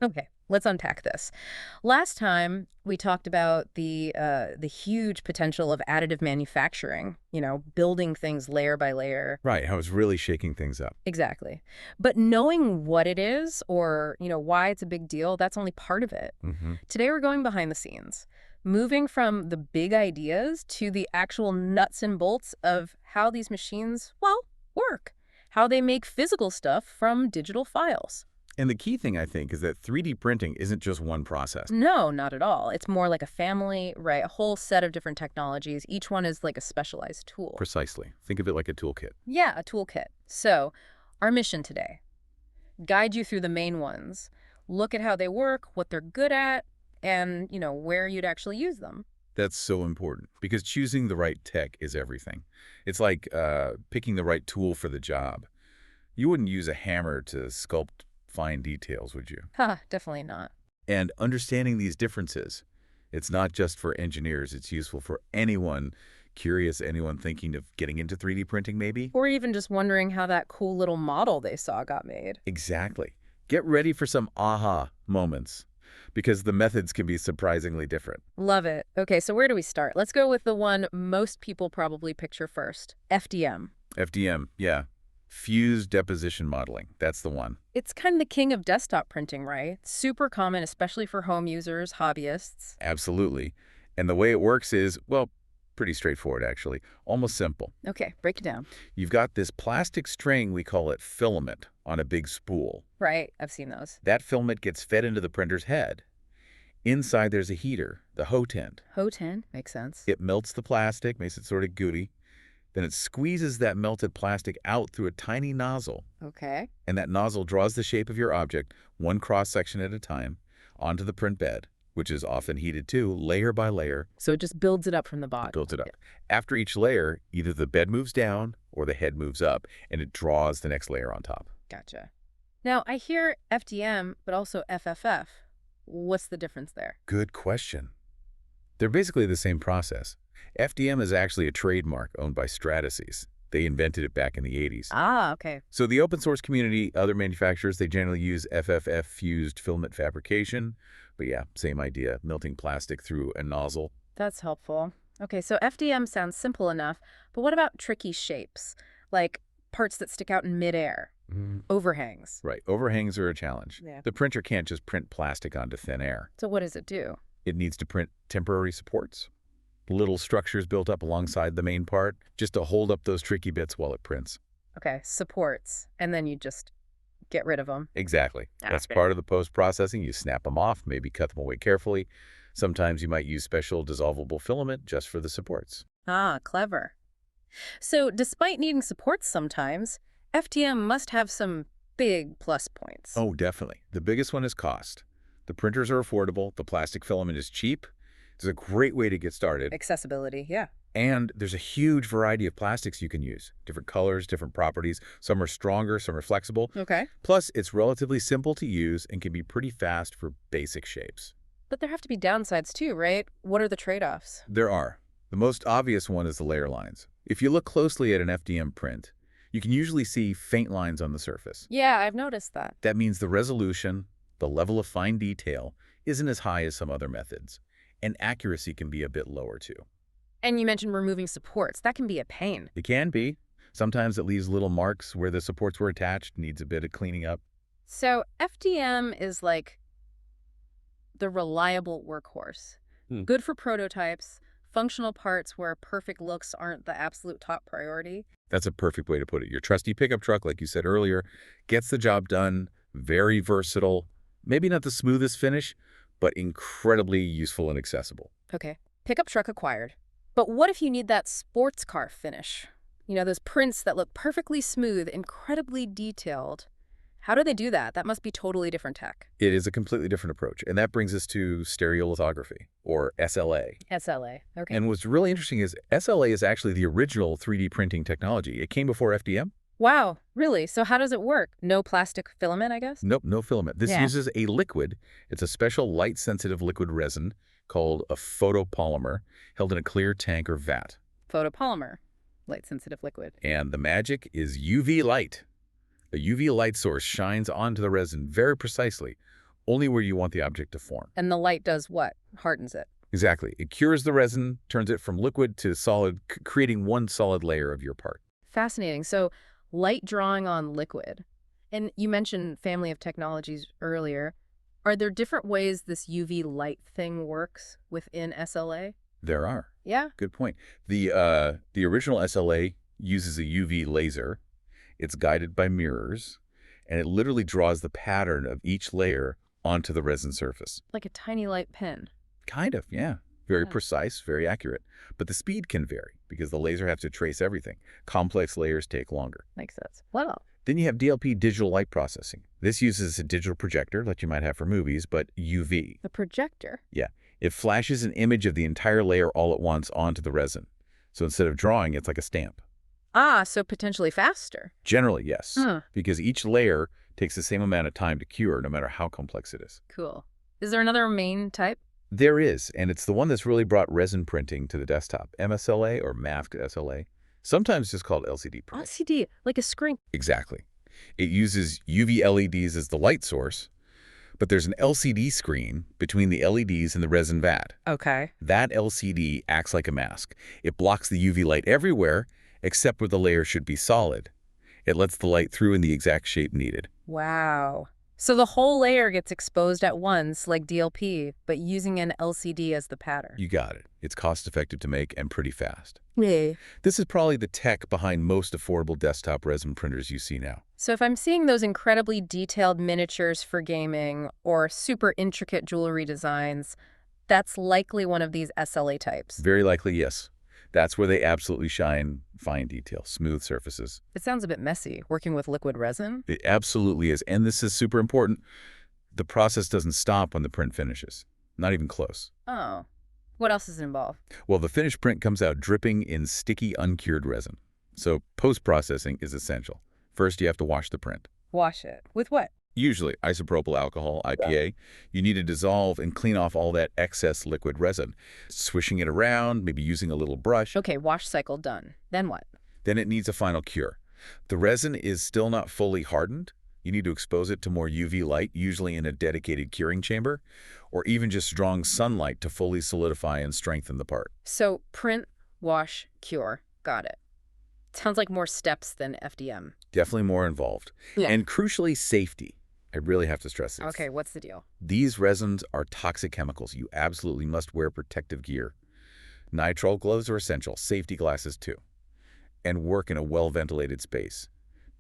Okay, let's unpack this. Last time we talked about the huge potential of additive manufacturing, building things layer by layer. Right, how it's really shaking things up. Exactly. But knowing what it is or, why it's a big deal, that's only part of it. Hmm. Today we're going behind the scenes, moving from the big ideas to the actual nuts and bolts of how these machines, well, work, how they make physical stuff from digital files. And the key thing, I think, is that 3D printing isn't just one process. No, not at all. It's more like a family, right? A whole set of different technologies. Each one is like a specialized tool. Precisely. Think of it like a toolkit. Yeah, a toolkit. So, our mission today, guide you through the main ones, look at how they work, what they're good at, and, where you'd actually use them. That's so important because choosing the right tech is everything. It's like picking the right tool for the job. You wouldn't use a hammer to sculpt fine details, would you? Ha, definitely not. And understanding these differences, it's not just for engineers. It's useful for anyone curious, anyone thinking of getting into 3D printing maybe. Or even just wondering how that cool little model they saw got made. Exactly. Get ready for some aha moments because the methods can be surprisingly different. Love it. Okay, so where do we start? Let's go with the one most people probably picture first, FDM. FDM, yeah. Fused deposition modeling. That's the one. It's kind of the king of desktop printing, right? Super common, especially for home users, hobbyists. Absolutely. And the way it works is, well, pretty straightforward, actually. Almost simple. Okay, break it down. You've got this plastic string, we call it filament, on a big spool. Right, I've seen those. That filament gets fed into the printer's head. Inside, there's a heater, the hotend. HO10, makes sense. It melts the plastic, makes it sort of gooey. Then it squeezes that melted plastic out through a tiny nozzle. Okay. And that nozzle draws the shape of your object, one cross-section at a time, onto the print bed, which is often heated too, layer by layer. So it just builds it up from the It bottom. builds it up. Yeah. After each layer, either the bed moves down or the head moves up, and it draws the next layer on top. Gotcha. Now, I hear FDM, but also FFF. What's the difference there? Good question. They're basically the same process. FDM is actually a trademark owned by Stratasys. They invented it back in the 80s. Ah, okay. So the open source community, other manufacturers, they generally use FFF fused filament fabrication. But yeah, same idea, melting plastic through a nozzle. That's helpful. Okay, so FDM sounds simple enough, but what about tricky shapes? Like parts that stick out in midair, overhangs. Right, overhangs are a challenge. Yeah. The printer can't just print plastic onto thin air. So what does it do? It needs to print temporary supports, little structures built up alongside the main part, just to hold up those tricky bits while it prints. Okay, supports, and then you just get rid of them. Exactly. That's Okay. part of the post-processing. You snap them off, maybe cut them away carefully. Sometimes you might use special dissolvable filament just for the supports. Ah, clever. So despite needing supports sometimes, FDM must have some big plus points. Oh, definitely. The biggest one is cost. The printers are affordable. The plastic filament is cheap. It's a great way to get started. Accessibility, yeah. And there's a huge variety of plastics you can use. Different colors, different properties. Some are stronger, some are flexible. Okay. Plus, it's relatively simple to use and can be pretty fast for basic shapes. But there have to be downsides too, right? What are the trade-offs? There are. The most obvious one is the layer lines. If you look closely at an FDM print, you can usually see faint lines on the surface. Yeah, I've noticed that. That means the resolution, the level of fine detail, isn't as high as some other methods. And accuracy can be a bit lower too. And you mentioned removing supports. That can be a pain. It can be. Sometimes it leaves little marks where the supports were attached, needs a bit of cleaning up. So FDM is like the reliable workhorse. Hmm. Good for prototypes, functional parts where perfect looks aren't the absolute top priority. That's a perfect way to put it. Your trusty pickup truck, like you said earlier, gets the job done, very versatile, maybe not the smoothest finish, but incredibly useful and accessible. Okay, pickup truck acquired. But what if you need that sports car finish? Those prints that look perfectly smooth, incredibly detailed. How do they do that? That must be totally different tech. It is a completely different approach, and that brings us to stereolithography, or SLA. SLA, okay. And what's really interesting is SLA is actually the original 3D printing technology. It came before FDM. Wow, really? So how does it work? No plastic filament, I guess? Nope, no filament. This Yeah. uses a liquid. It's a special light-sensitive liquid resin called a photopolymer held in a clear tank or vat. Photopolymer, light-sensitive liquid. And the magic is UV light. A UV light source shines onto the resin very precisely, only where you want the object to form. And the light does what? Hardens it. Exactly. It cures the resin, turns it from liquid to solid, creating one solid layer of your part. Fascinating. So light drawing on liquid. And you mentioned family of technologies earlier. Are there different ways this UV light thing works within SLA? There are. Yeah? Good point. The original SLA uses a UV laser. It's guided by mirrors, and it literally draws the pattern of each layer onto the resin surface. Like a tiny light pen. Kind of, yeah. Very Yeah. precise, very accurate. But the speed can vary because the laser has to trace everything. Complex layers take longer. Makes sense. What else? Then you have DLP, digital light processing. This uses a digital projector like you might have for movies, but UV. The projector. Yeah. It flashes an image of the entire layer all at once onto the resin. So instead of drawing, it's like a stamp. Ah, so potentially faster. Generally, yes. Huh. Because each layer takes the same amount of time to cure, no matter how complex it is. Cool. Is there another main type? There is, and it's the one that's really brought resin printing to the desktop. MSLA or masked SLA. Sometimes just called LCD print. LCD, like a screen. Exactly. It uses UV LEDs as the light source, but there's an LCD screen between the LEDs and the resin vat. Okay. That LCD acts like a mask. It blocks the UV light everywhere, except where the layer should be solid. It lets the light through in the exact shape needed. Wow. So the whole layer gets exposed at once, like DLP, but using an LCD as the pattern. You got it. It's cost-effective to make and pretty fast. Yeah. This is probably the tech behind most affordable desktop resin printers you see now. So if I'm seeing those incredibly detailed miniatures for gaming or super intricate jewelry designs, that's likely one of these SLA types. Very likely, yes. That's where they absolutely shine. Fine detail, smooth surfaces. It sounds a bit messy, working with liquid resin. It absolutely is. And this is super important. The process doesn't stop when the print finishes. Not even close. Oh. What else is involved? Well, the finished print comes out dripping in sticky, uncured resin. So post-processing is essential. First, you have to wash the print. Wash it. With what? Usually isopropyl alcohol, IPA. You need to dissolve and clean off all that excess liquid resin. Swishing it around, maybe using a little brush. Okay, wash cycle done. Then what? Then it needs a final cure. The resin is still not fully hardened. You need to expose it to more UV light, usually in a dedicated curing chamber, or even just strong sunlight to fully solidify and strengthen the part. So print, wash, cure. Got it. Sounds like more steps than FDM. Definitely more involved. Yeah. And crucially, safety. I really have to stress this. Okay, what's the deal? These resins are toxic chemicals. You absolutely must wear protective gear. Nitrile gloves are essential, safety glasses too. And work in a well-ventilated space.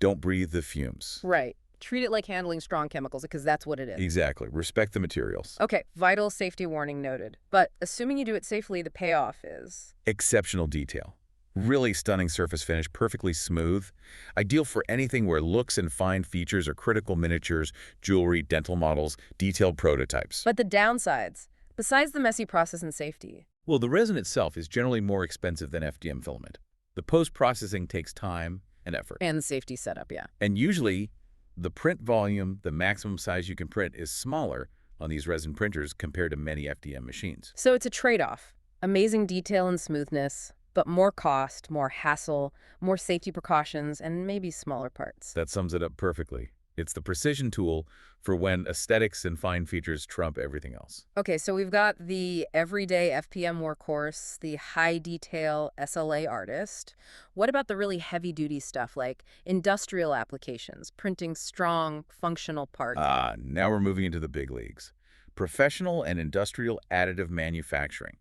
Don't breathe the fumes. Right. Treat it like handling strong chemicals, because that's what it is. Exactly. Respect the materials. Okay, vital safety warning noted. But assuming you do it safely, the payoff is... Exceptional detail. Really stunning surface finish, perfectly smooth. Ideal for anything where looks and fine features are critical: miniatures, jewelry, dental models, detailed prototypes. But the downsides, besides the messy process and safety. Well, the resin itself is generally more expensive than FDM filament. The post-processing takes time and effort. And the safety setup, yeah. And usually, the print volume, the maximum size you can print, is smaller on these resin printers compared to many FDM machines. So it's a trade-off. Amazing detail and smoothness, but more cost, more hassle, more safety precautions, and maybe smaller parts. That sums it up perfectly. It's the precision tool for when aesthetics and fine features trump everything else. Okay, so we've got the everyday FPM workhorse, the high-detail SLA artist. What about the really heavy-duty stuff like industrial applications, printing strong, functional parts? Now we're moving into the big leagues. Professional and industrial additive manufacturing.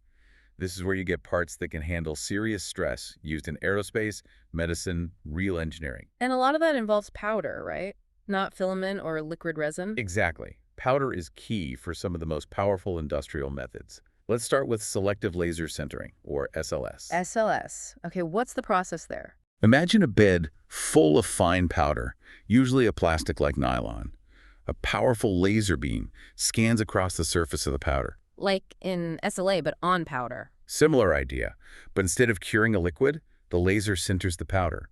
This is where you get parts that can handle serious stress, used in aerospace, medicine, real engineering. And a lot of that involves powder, right? Not filament or liquid resin? Exactly. Powder is key for some of the most powerful industrial methods. Let's start with selective laser sintering, or SLS. SLS. Okay, what's the process there? Imagine a bed full of fine powder, usually a plastic like nylon. A powerful laser beam scans across the surface of the powder. Like in SLA, but on powder. Similar idea, but instead of curing a liquid, the laser sinters the powder.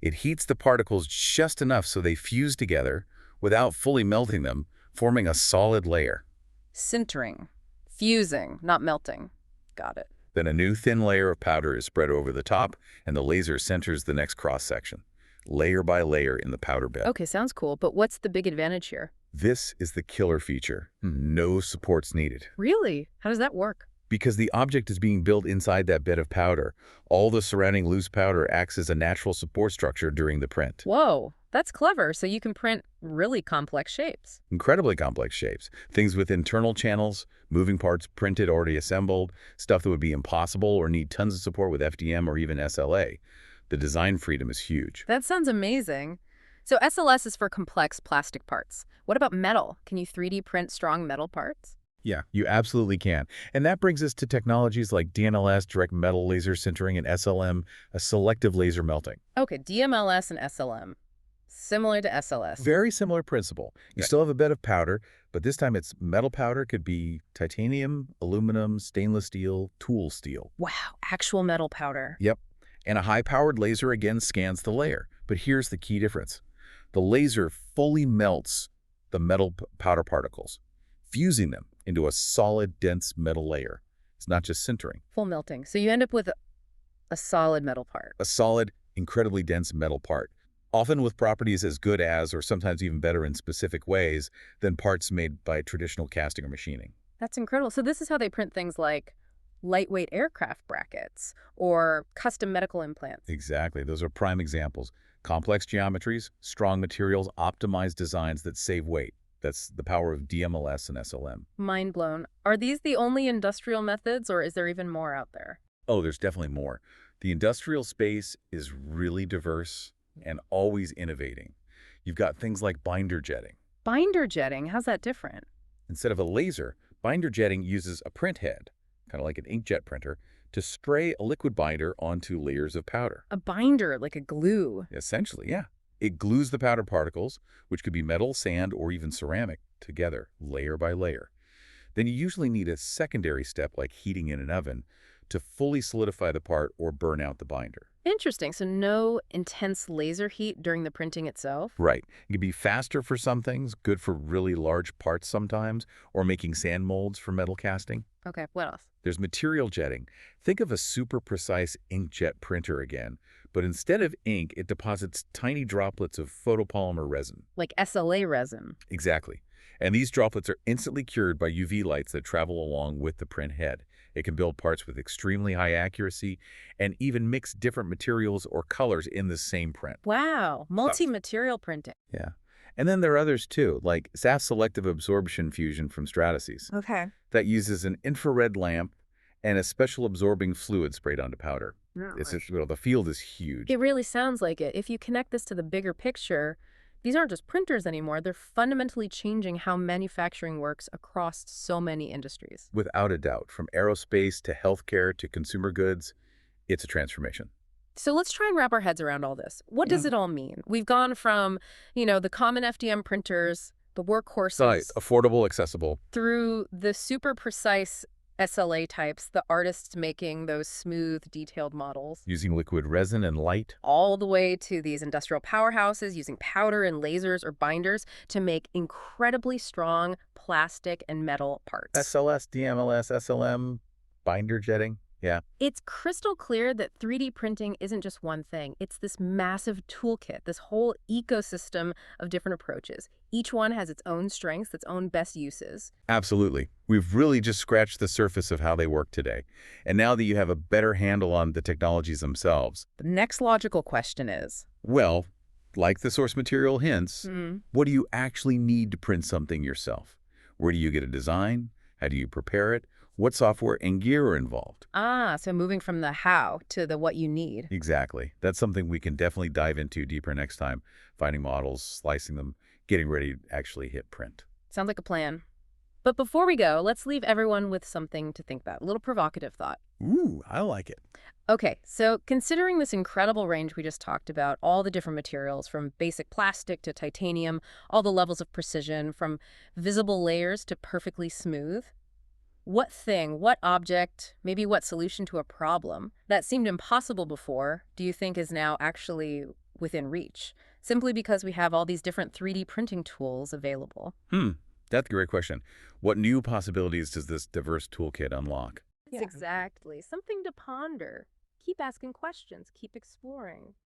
It heats the particles just enough so they fuse together without fully melting them, forming a solid layer. Sintering. Fusing, not melting. Got it. Then a new thin layer of powder is spread over the top, and the laser centers the next cross-section, layer by layer in the powder bed. Okay, sounds cool, but what's the big advantage here? This is the killer feature. No supports needed. Really? How does that work? Because the object is being built inside that bed of powder, all the surrounding loose powder acts as a natural support structure during the print. Whoa, that's clever. So you can print really complex shapes. Incredibly complex shapes. Things with internal channels, moving parts printed already assembled, stuff that would be impossible or need tons of support with FDM or even SLA. The design freedom is huge. That sounds amazing. So SLS is for complex plastic parts. What about metal? Can you 3D print strong metal parts? Yeah, you absolutely can. And that brings us to technologies like DMLS, direct metal laser sintering, and SLM, a selective laser melting. Okay, DMLS and SLM. Similar to SLS. Very similar principle. You still have a bed of powder, but this time it's metal powder. Could be titanium, aluminum, stainless steel, tool steel. Wow, actual metal powder. Yep. And a high-powered laser again scans the layer. But here's the key difference. The laser fully melts the metal powder particles, fusing them into a solid, dense metal layer. It's not just sintering. Full melting. So you end up with a solid metal part. A solid, incredibly dense metal part, often with properties as good as, or sometimes even better in specific ways, than parts made by traditional casting or machining. That's incredible. So this is how they print things like lightweight aircraft brackets or custom medical implants. Exactly. Those are prime examples. Complex geometries, strong materials, optimized designs that save weight. That's the power of DMLS and SLM. Mind blown. Are these the only industrial methods, or is there even more out there? Oh, there's definitely more. The industrial space is really diverse and always innovating. You've got things like binder jetting. Binder jetting, how's that different? Instead of a laser, binder jetting uses a print head, kind of like an inkjet printer, to spray a liquid binder onto layers of powder. A binder, like a glue. Essentially, yeah. It glues the powder particles, which could be metal, sand, or even ceramic, together, layer by layer. Then you usually need a secondary step like heating in an oven to fully solidify the part or burn out the binder. Interesting. So no intense laser heat during the printing itself? Right. It can be faster for some things, good for really large parts sometimes, or making sand molds for metal casting. Okay, what else? There's material jetting. Think of a super precise inkjet printer again, but instead of ink, it deposits tiny droplets of photopolymer resin. Like SLA resin. Exactly. And these droplets are instantly cured by UV lights that travel along with the print head. It can build parts with extremely high accuracy and even mix different materials or colors in the same print. Wow, multi-material printing. Yeah. And then there are others too, like SAS selective absorption fusion from Stratasys. Okay. That uses an infrared lamp and a special absorbing fluid sprayed onto powder. The field is huge. It really sounds like it. If you connect this to the bigger picture, these aren't just printers anymore. They're fundamentally changing how manufacturing works across so many industries. Without a doubt, from aerospace to healthcare to consumer goods, it's a transformation. So let's try and wrap our heads around all this. What does it all mean? We've gone from, the common FDM printers, the workhorses, Right. Affordable, accessible. through the super precise SLA types, the artists making those smooth, detailed models, Using liquid resin and light. all the way to these industrial powerhouses using powder and lasers or binders to make incredibly strong plastic and metal parts. SLS, DMLS, SLM, binder jetting. Yeah. It's crystal clear that 3D printing isn't just one thing. It's this massive toolkit, this whole ecosystem of different approaches. Each one has its own strengths, its own best uses. Absolutely. We've really just scratched the surface of how they work today. And now that you have a better handle on the technologies themselves, The next logical question is, well, like the source material hints, what do you actually need to print something yourself? Where do you get a design? How do you prepare it? What software and gear are involved? so moving from the how to the what you need. Exactly. That's something we can definitely dive into deeper next time. Finding models, slicing them, getting ready to actually hit print. Sounds like a plan. But before we go, let's leave everyone with something to think about, a little provocative thought. Ooh, I like it. Okay, so considering this incredible range we just talked about, all the different materials from basic plastic to titanium, all the levels of precision, from visible layers to perfectly smooth, what thing, what object, maybe what solution to a problem that seemed impossible before do you think is now actually within reach? Simply because we have all these different 3D printing tools available. That's a great question. What new possibilities does this diverse toolkit unlock? Exactly. Something to ponder. Keep asking questions. Keep exploring.